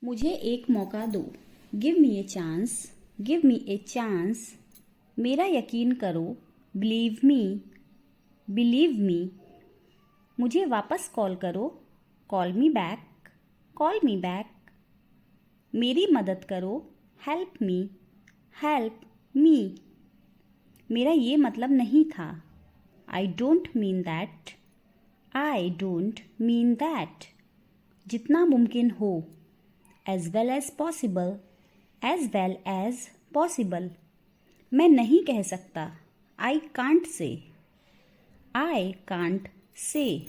मुझे एक मौका दो। Give me a chance. Give me a chance. मेरा यकीन करो। Believe me. Believe me. मुझे वापस कॉल करो। Call me back. Call me back. मेरी मदद करो। Help me. Help me. मेरा ये मतलब नहीं था। I don't mean that. I don't mean that. जितना मुमकिन हो। as well as possible, as well as possible। मैं नहीं कह सकता। I can't say। I can't say।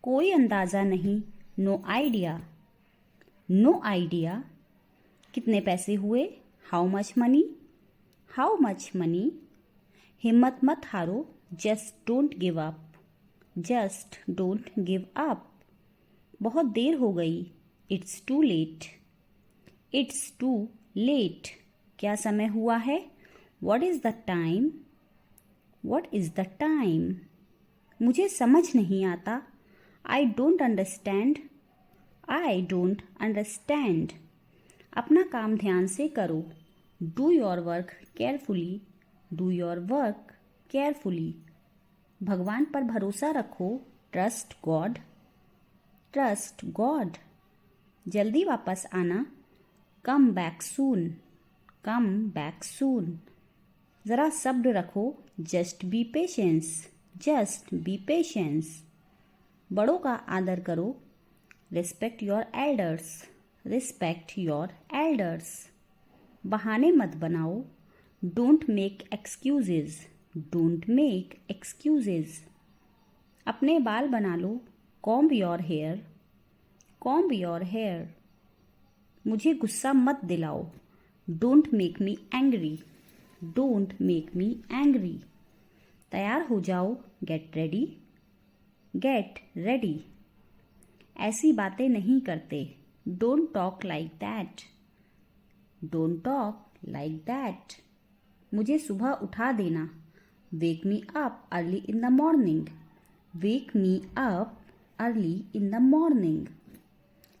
कोई अंदाज़ा नहीं। No idea। No idea। कितने पैसे हुए। How much money। How much money। हिम्मत मत हारो। Just don't give up। Just don't give up। बहुत देर हो गई। It's too late। It's too late। क्या समय हुआ है। What is the time। What is the time। मुझे समझ नहीं आता। I don't understand। I don't understand। अपना काम ध्यान से करो। Do your work carefully। Do your work carefully। भगवान पर भरोसा रखो। Trust God। Trust God। जल्दी वापस आना। Come back soon. Come back soon. ज़रा सब्र रखो। Just be patience. Just be patience. बड़ों का आदर करो। Respect your elders. Respect your elders. बहाने मत बनाओ। Don't make excuses. Don't make excuses. अपने बाल बना लो। Comb your hair. Comb your hair. मुझे गुस्सा मत दिलाओ। Don't make me angry. Don't make me angry. तैयार हो जाओ। Get ready. Get ready. ऐसी बातें नहीं करते। Don't talk like that. Don't talk like that. मुझे सुबह उठा देना। Wake me up early in the morning. Wake me up early in the morning.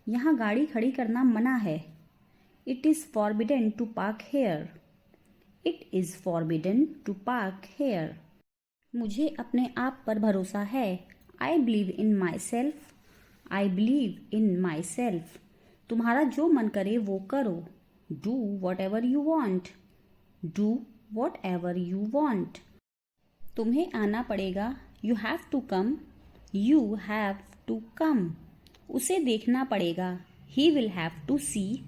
यहाँ गाड़ी खड़ी करना मना है। It is forbidden to park here. It is forbidden to park here. मुझे अपने आप पर भरोसा है। I believe in my self. I believe in my self. तुम्हारा जो मन करे वो करो। Do what ever you want. Do what ever you want. तुम्हें आना पड़ेगा। You have to come. You have to come. उसे देखना पड़ेगा। He will have to see.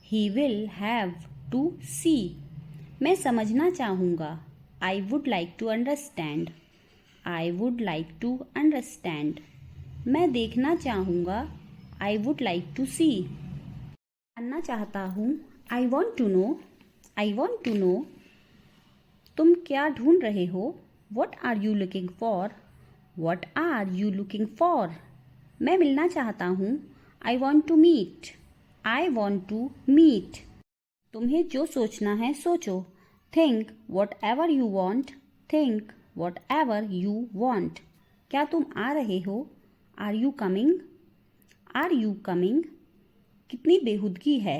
He will have to see. मैं समझना चाहूँगा। I would like to understand. I would like to understand. मैं देखना चाहूँगा। I would like to see. जानना चाहता हूँ। I want to know. I want to know. तुम क्या ढूंढ रहे हो। What are you looking for. What are you looking for. मैं मिलना चाहता हूँ। I want to meet. I want to meet. तुम्हें जो सोचना है सोचो। Think what ever you want. Think what ever you want. क्या तुम आ रहे हो। Are you coming. Are you coming. कितनी बेहुदगी है।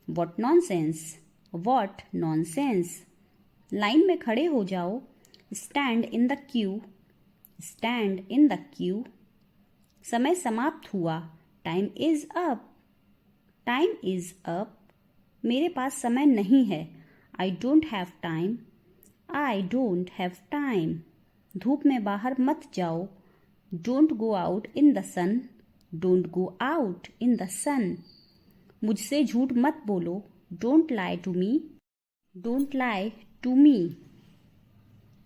What nonsense. What nonsense. Line में खड़े हो जाओ। Stand in the queue. Stand in the queue. समय समाप्त हुआ। Time is up. Time is up. मेरे पास समय नहीं है। I don't have time. I don't have time. धूप में बाहर मत जाओ। Don't go out in the sun. Don't go out in the sun. मुझसे झूठ मत बोलो। Don't lie to me. Don't lie to me.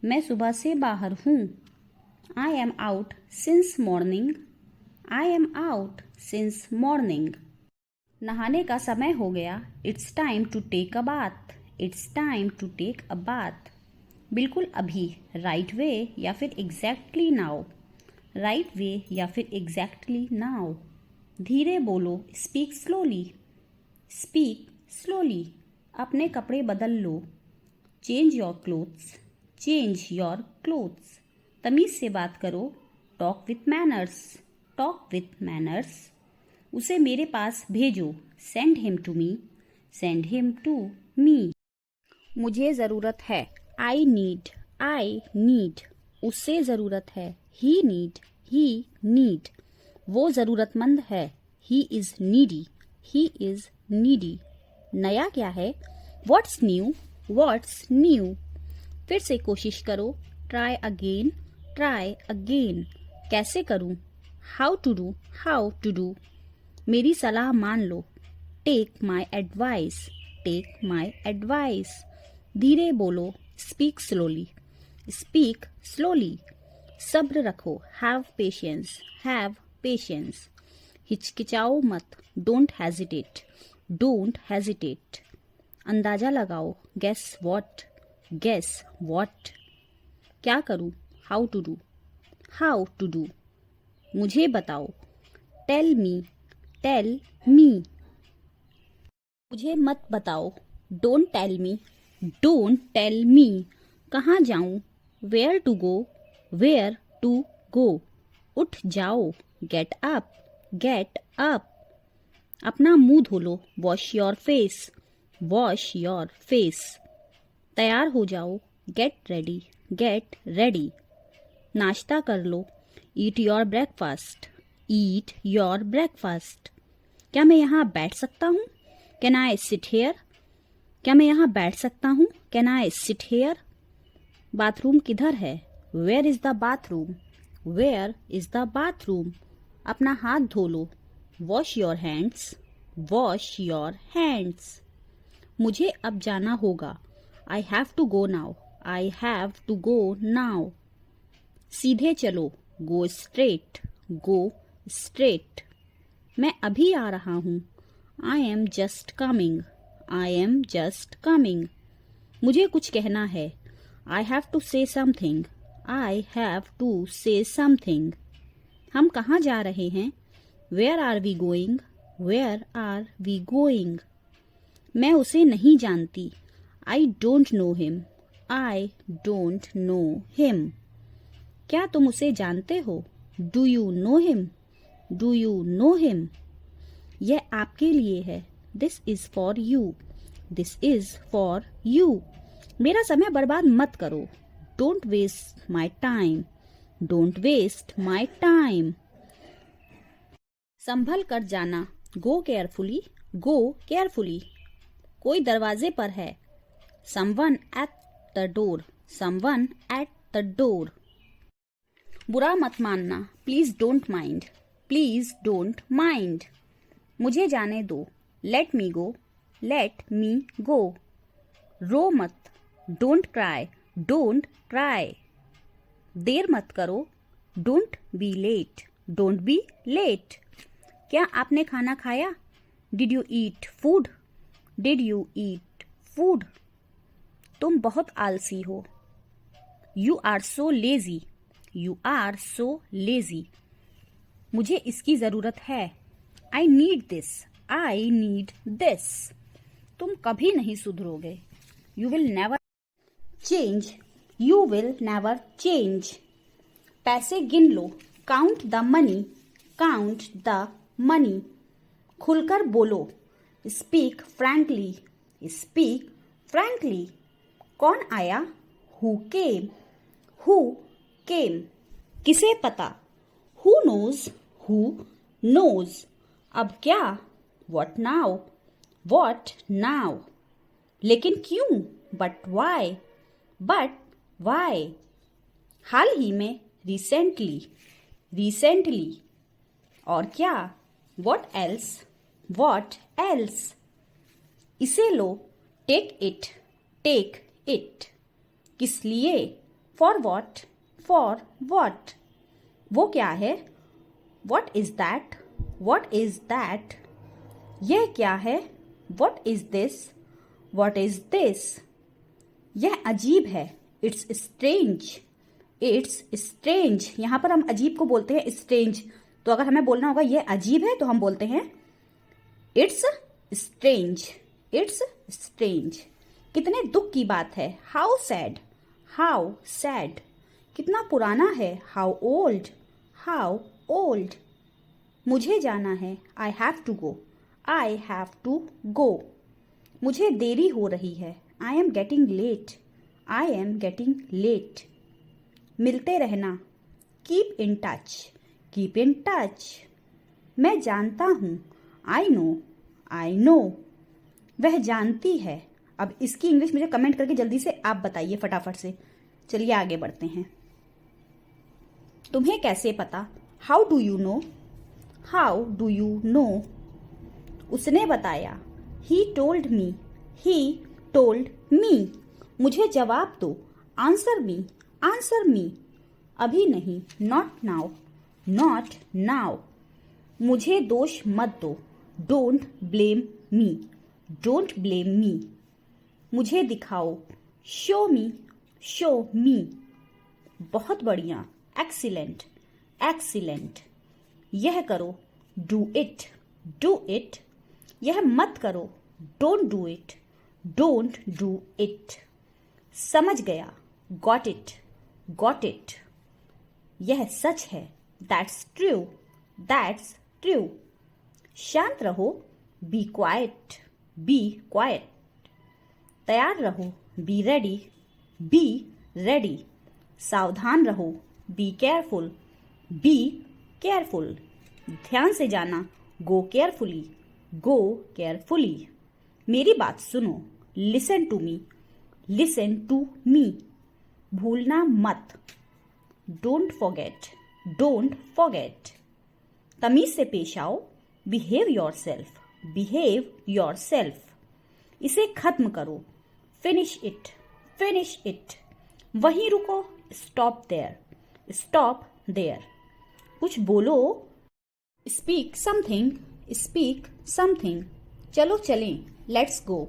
मैं सुबह से बाहर हूँ। I am out since morning. I am out since morning. नहाने का समय हो गया। It's time to take a bath. It's time to take a bath. बिल्कुल अभी। राइट वे या फिर एग्जैक्टली नाउ। राइट वे या फिर एग्जैक्टली नाउ। धीरे बोलो। Speak slowly. Speak slowly. अपने कपड़े बदल लो। Change your clothes. Change your clothes. तमीज़ से बात करो। Talk with manners. Talk with manners. उसे मेरे पास भेजो, send him to me, send him to me. मुझे ज़रूरत है, आई नीड, उसे ज़रूरत है, ही नीड, वो ज़रूरतमंद है, ही इज़ नीडी, नया क्या है, व्हाट्स न्यू, फिर से कोशिश करो, ट्राई अगेन, कैसे करूं, हाउ टू डू, मेरी सलाह मान लो, टेक माई एडवाइस, धीरे बोलो, स्पीक स्लोली, सब्र रखो, हैव पेशेंस, हिचकिचाओ मत, डोंट हेजिटेट, अंदाजा लगाओ, गेस व्हाट, क्या करूं, हाउ टू डू, मुझे बताओ, टेल मी, मुझे मत बताओ, डोंट टेल मी, कहाँ जाऊं, वेयर टू गो, उठ जाओ, गेट अप, अपना मुंह धो लो, वॉश योर फेस, तैयार हो जाओ, गेट रेडी, नाश्ता कर लो, ईट योर ब्रेकफास्ट, क्या मैं यहाँ बैठ सकता हूँ, कैन आई सिट हेयर, क्या मैं यहाँ बैठ सकता हूँ, can I sit here, bathroom किधर है, वेयर इज द बाथरूम, अपना हाथ धो लो, वॉश योर हैंड्स, मुझे अब जाना होगा, I have to go now, सीधे चलो, गो स्ट्रेट, मैं अभी आ रहा हूँ, आई एम जस्ट कमिंग, मुझे कुछ कहना है, I have to say something, हम कहाँ जा रहे हैं, वेयर आर वी गोइंग, मैं उसे नहीं जानती, आई डोंट नो हिम, क्या तुम उसे जानते हो, डू यू नो हिम, यह आपके लिए है, दिस इज फॉर यू, मेरा समय बर्बाद मत करो, डोंट वेस्ट माई टाइम, संभल कर जाना, गो केयरफुली, कोई दरवाजे पर है, समवन एट द डोर, बुरा मत मानना, प्लीज डोंट माइंड, मुझे जाने दो, लेट मी गो, रो मत, डोंट क्राई, देर मत करो, डोंट बी लेट, क्या आपने खाना खाया, डिड यू ईट फूड, तुम बहुत आलसी हो, यू आर सो लेजी, मुझे इसकी जरूरत है, आई नीड दिस, तुम कभी नहीं सुधरोगे, यू विल नेवर चेंज, पैसे गिन लो, काउंट द मनी, खुलकर बोलो, स्पीक फ्रैंकली, कौन आया, हु केम, किसे पता, हु नोज, अब क्या, व्हाट नाउ, लेकिन क्यों, बट वाई, हाल ही में, रिसेंटली, और क्या, व्हाट एल्स, इसे लो, टेक इट, किस लिए, फॉर व्हाट, वो क्या है, व्हाट इज दैट, यह क्या है, व्हाट इज दिस, यह अजीब है, इट्स स्ट्रेंज, यहाँ पर हम अजीब को बोलते हैं स्ट्रेंज, तो अगर हमें बोलना होगा यह अजीब है तो हम बोलते हैं इट्स स्ट्रेंज, कितने दुख की बात है, हाउ सैड, कितना पुराना है, हाउ ओल्ड, मुझे जाना है, I have to go, I have to go. मुझे देरी हो रही है, I am getting late, I am getting late. मिलते रहना, keep in touch, keep in touch. मैं जानता हूँ, आई नो, आई नो। वह जानती है। अब इसकी इंग्लिश मुझे कमेंट करके जल्दी से आप बताइए फटाफट से। चलिए आगे बढ़ते हैं। तुम्हें कैसे पता, how do you know, how do you know. उसने बताया, he told me, he told me. मुझे जवाब दो, आंसर मी, आंसर मी। अभी नहीं, नॉट नाउ, नॉट नाउ। मुझे दोष मत दो, don't blame me, don't blame me. मुझे दिखाओ, शो मी, शो मी। बहुत बढ़िया, एक्सीलेंट, एक्सीलेंट। यह करो, डू इट, डू इट। यह मत करो, don't do it, don't do it. समझ गया, गॉट इट, गॉट इट। यह सच है, दैट्स ट्रू, दैट्स ट्रू। शांत रहो, बी क्वाइट, बी क्वाइट। तैयार रहो, बी रेडी, बी रेडी। सावधान रहो, बी केयरफुल, बी केयरफुल। ध्यान से जाना, गो केयरफुली, गो केयरफुली। मेरी बात सुनो, listen to me, listen to me. भूलना मत, डोंट फॉरगेट, डोंट फॉरगेट। तमीज से पेश आओ, behave your self, behave your self. इसे खत्म करो, फिनिश इट, फिनिश इट। वहीं रुको, स्टॉप देयर, स्टॉप देयर। कुछ बोलो, स्पीक समथिंग, स्पीक समथिंग। चलो चलें, लेट्स गो,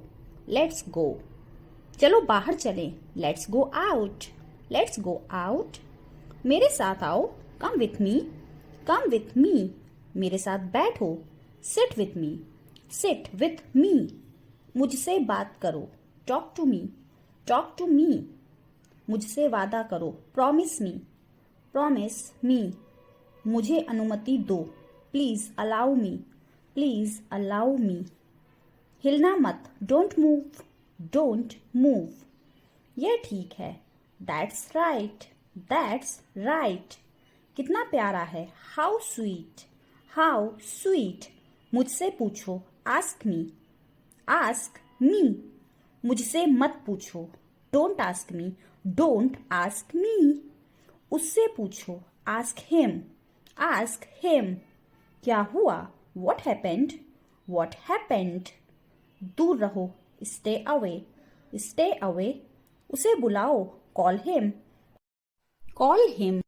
लेट्स गो। चलो बाहर चलें, let's go out, let's go out. मेरे साथ आओ, come with me, come with me. मेरे साथ बैठो, sit with me, sit with me. मुझसे बात करो, talk to me, talk to me. मुझसे वादा करो, प्रॉमिस मी, प्रॉमिस मी। मुझे अनुमति दो, please allow me, please allow me. हिलना मत, डोंट मूव, डोंट मूव। यह ठीक है, दैट्स राइट, दैट्स राइट। कितना प्यारा है, हाउ स्वीट, हाउ स्वीट। मुझसे पूछो, आस्क मी, आस्क मी। मुझसे मत पूछो, don't ask me, don't ask me. उससे पूछो, आस्क हिम, आस्क हिम। क्या हुआ, व्हाट हैपेंड, व्हाट हैपेंड। दूर रहो, स्टे अवे, स्टे अवे। उसे बुलाओ, कॉल हिम, कॉल हिम।